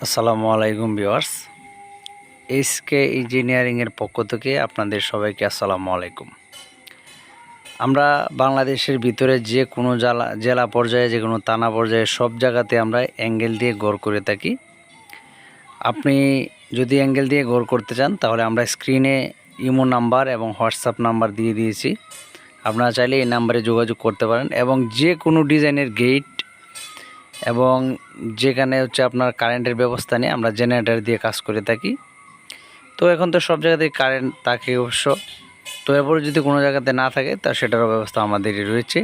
আসসালামু আলাইকুম viewers, SK ইঞ্জিনিয়ারিংয়ের পক্ষ থেকে আপনাদের সবাইকে আসসালামু আলাইকুম। আমরা বাংলাদেশের ভিতরে যে কোনো জেলা পর্যায়ে, যে কোনো থানা পর্যায়ে সব জায়গাতে আমরা অ্যাঙ্গেল দিয়ে ঘর করে থাকি। আপনি যদি অ্যাঙ্গেল দিয়ে ঘর করতে চান তাহলে আমরা স্ক্রিনে ইমো নাম্বার এবং হোয়াটসঅ্যাপ নাম্বার দিয়ে দিয়েছি। আপনারা চাইলে এই নাম্বারে যোগাযোগ করতে পারেন এবং যে কোনো ডিজাইনের গেট এবং যেখানে আপনার কারেন্টের ব্যবস্থা নেই, আমরা জেনারেটর দিয়ে কাজ করে থাকি। তো এখন তো সব জায়গাতেই কারেন্ট থাকে অবশ্য, তো এরপরে যদি কোনো জায়গাতে না থাকে তা সেটারও ব্যবস্থা আমাদেরই রয়েছে।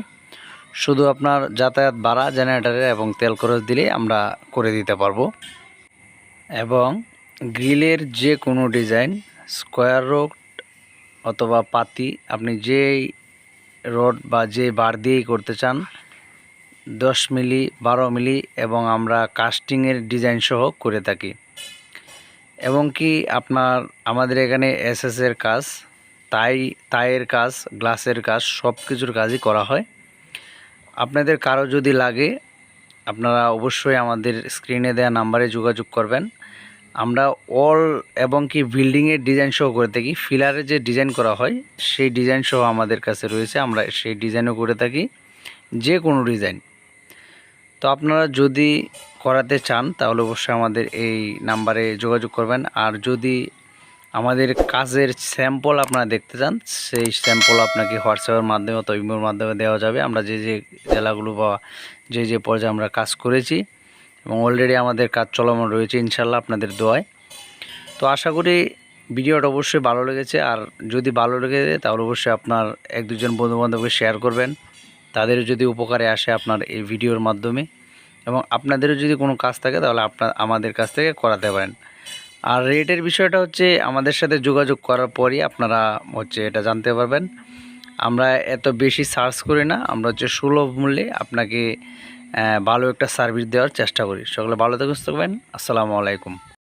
শুধু আপনার যাতায়াত ভাড়া, জেনারেটরের এবং তেল খরচ দিলেই আমরা করে দিতে পারবো। এবং গ্রিলের যে কোনো ডিজাইন, স্কোয়ার রড অথবা পাতি, আপনি যেই রড বা যে বার দিয়েই করতে চান, 10 মিলি, 12 মিলি এবং আমরা কাস্টিংয়ের ডিজাইন সহ করে থাকি। এবং কি আপনার আমাদের এখানে এসএসের কাজ, তাইয়ের কাজ, গ্লাসের কাজ, সব কিছুর কাজই করা হয়। আপনাদের কারো যদি লাগে আপনারা অবশ্যই আমাদের স্ক্রিনে দেওয়া নাম্বারে যোগাযোগ করবেন। আমরা অল এবং কি বিল্ডিংয়ের ডিজাইন সহ করে থাকি। ফিলারে যে ডিজাইন করা হয় সেই ডিজাইন সহ আমাদের কাছে রয়েছে, আমরা সেই ডিজাইনও করে থাকি, যে কোনো ডিজাইন। তো আপনারা যদি করাতে চান তাহলে অবশ্যই আমাদের এই নাম্বারে যোগাযোগ করবেন। আর যদি আমাদের কাজের স্যাম্পল আপনারা দেখতে চান, সেই স্যাম্পল আপনাকে হোয়াটসঅ্যাপের মাধ্যমে অথবা ইমেলের মাধ্যমে দেওয়া যাবে। আমরা যে যে জেলাগুলো বা যে পর্যায়ে আমরা কাজ করেছি এবং অলরেডি আমাদের কাজ চলমান রয়েছে ইনশাল্লাহ আপনাদের দোয়ায়। তো আশা করি ভিডিওটা অবশ্যই ভালো লেগেছে। আর যদি ভালো লেগে যায় তাহলে অবশ্যই আপনার 1-2 বন্ধুবান্ধবকে শেয়ার করবেন, তাদের যদি উপকারে আসে আপনার এই ভিডিওর মাধ্যমে। এবং আপনাদেরও যদি কোনো কাজ থাকে তাহলে আমাদের কাছ থেকে করাতে পারেন। আর রেটের বিষয়টা হচ্ছে আমাদের সাথে যোগাযোগ করার পরই আপনারা এটা জানতে পারবেন। আমরা এত বেশি চার্জ করি না, আমরা সুলভ মূল্যে আপনাকে ভালো একটা সার্ভিস দেওয়ার চেষ্টা করি। সকলে ভালো থাকবেন। আসসালামু আলাইকুম।